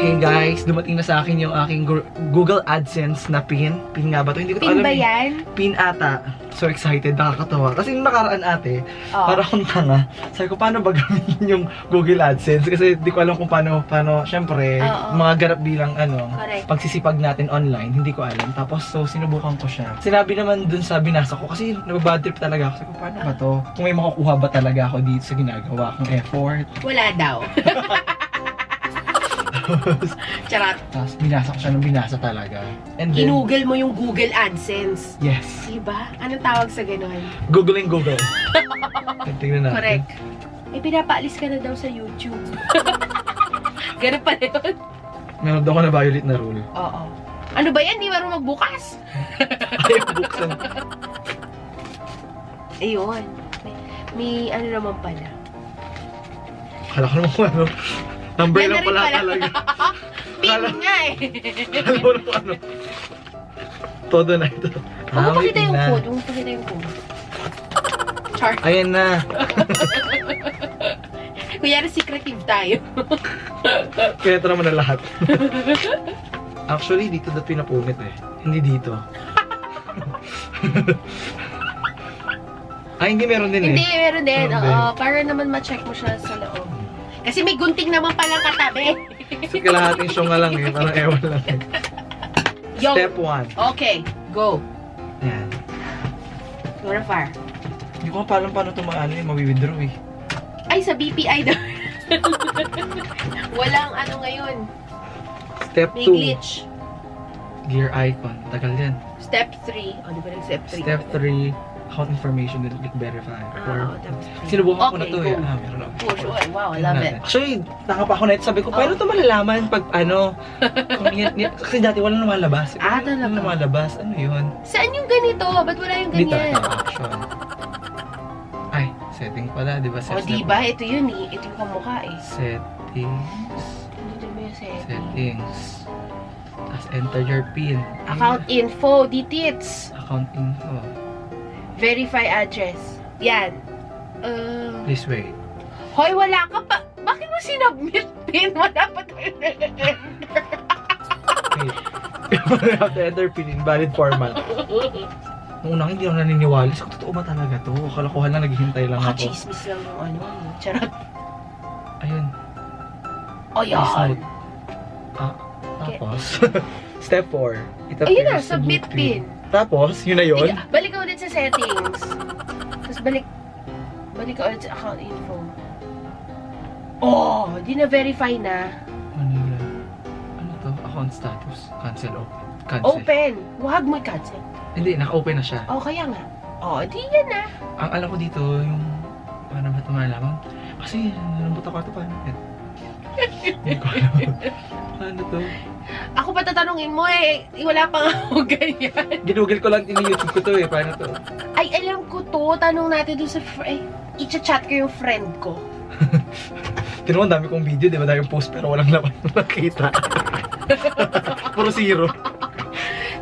Okay guys, dumating na sa akin yung aking Google AdSense na pin. Pin nga ba to? Hindi ko to Pin alam. ba yan? Pin ata. So excited, nakakatawa. Kasi nung nakaraan ate, para akong tanga. Sabi ko, paano ba gamitin yung Google AdSense? Kasi di ko alam kung paano syempre, mga ganap bilang Correct. pagsisipag natin online, hindi ko alam. Tapos, so sinubukan ko siya. Sinabi naman dun sa binasa ko, kasi nababad trip talaga ako. Sabi ko, paano ba to? Kung may makukuha ba talaga ako dito sa ginagawa kong effort? Wala daw. Charot. Tapos binasa ko siya nung binasa talaga. And then, Ginugol mo yung Google AdSense. yes. Diba? Anong tawag sa ganon? Googling Google. Tingnan natin. Correct. Eh, pinapaalis ka na daw sa YouTube. Ganun pa na yun? Meron daw ko na violate na rule. Oo. Ano ba yan? Di marunong magbukas? Ayaw buksan. Ayun. May ano naman pala. Akala ko naman kung ano. Number Yan lang na rin pala pala. talaga. Pin nga eh. Akala mo naman ano. Todo na ito. Huwag mo may pakita yung pin na. code. Huwag mo pakita yung code. Char. Ayan na. Kunyari secretive tayo. Kaya ito naman na lahat. Actually, dito na pinapunit eh. Hindi dito. Ay, hindi meron din eh. Hindi, meron din. Meron Oo, para naman ma-check mo siya sa loob. Kasi may gunting naman palang katabi. Kasi kalahating show nga lang eh. Parang ewan lang eh. Yo. Step 1. Okay, go. Ayan. Go na far. Hindi ko paano ito mawi-withdraw eh. Ay, sa BPI daw. Walang ano ngayon. Step May 2. glitch. Gear icon. Tagal yan. Step 3. O, di ba nag-step 3? Step 3. Account information. Then click verify. Oo, tapos 3. Sinubukan ko na to go. eh. Meron ako. Push. Oh, wow, I love it. Actually, nakapa ako na ito. Sabi ko, paano ito malalaman pag kasi dati walang lumalabas. Ah, talaga? Walang lumalabas. Ano yun? Saan yung ganito? Ba't wala yung Dito, ganyan? action. Ay, setting pala. Di ba? O, diba? Ito yun eh. Ito yung kamukha eh. Settings. Dito mo yung setting. Settings. Tapos enter your PIN. Account info. Digits. Account info. Verify address. Yan. Please wait. Hoy, wala ka pa. Bakit mo sinubmit pin? Wala pa tayo na-enter. Wait. You have to enter PIN in valid format. Nung unang hindi ako naniniwala. So, totoo ba talaga to? Kalokohan lang, naghihintay lang Baka ako. chismis lang yung ano. Charot. Ayun. O, Please yan. note. Tapos, step 4. It Ayun na, appears submit pin. Tapos, yun na yun. Balik ka ulit sa settings. Tapos balik ka ulit sa account info. Oh, di na-verify na. Manila. Ano to? Account status. Cancel open. Cancel. Open. Huwag mo i-cancel. Hindi, naka-open na siya. Oh, kaya nga. Oh, di yan na. Ang alam ko dito, yung... Paano ba ito malalaman? Kasi, nalambot ako ito. Paano yan? Hindi ko alam. Paano to? Ako pa tatanungin mo eh. Wala pa nga ako ganyan. Ginugol ko lang ini-YouTube ko to eh. Paano to? Ay, alam ko to. Tanong natin doon sa i-chat ko yung friend ko. Tinuwan, dami kong video, di ba? Dami post pero walang laman nakita. Puro zero.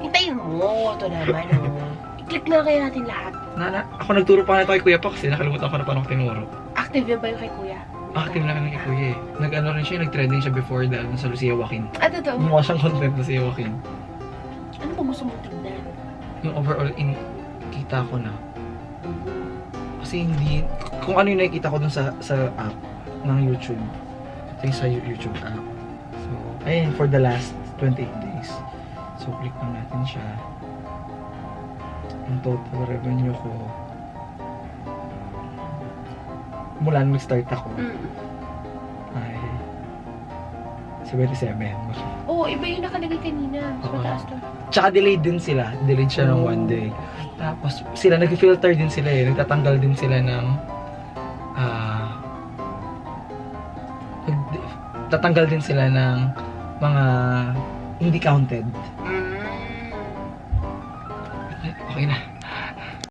Hintayin mo. Ito naman. Oh. I-click na kaya natin lahat. Ako nagturo pa na ito kay Kuya pa kasi nakalimutan ko na paano ko tinuro. Active yun ba yung kay Kuya? Active lang kay Kuya eh. Nag-ano rin siya, nag-trending siya before dahil sa Lucia Joaquin. Ano to? Gumawa siyang content na si Joaquin. Ano ba gusto mong tignan? Yung overall, kita ko na. Kasi hindi, kung ano yung nakikita ko dun sa app ng YouTube. Ito yung sa YouTube app. So, ayun, for the last 28 days. So, click lang natin siya. Yung total revenue ko. Mula nung nag-start ako, ay 77. Oo, iba yung nakalagay kanina. Mas Oo. mataas to. Tsaka delayed din sila. Delayed siya ng 1 day. Tapos sila nag-filter din sila eh. Nagtatanggal din sila ng tatanggal din sila ng mga hindi counted. Okay na.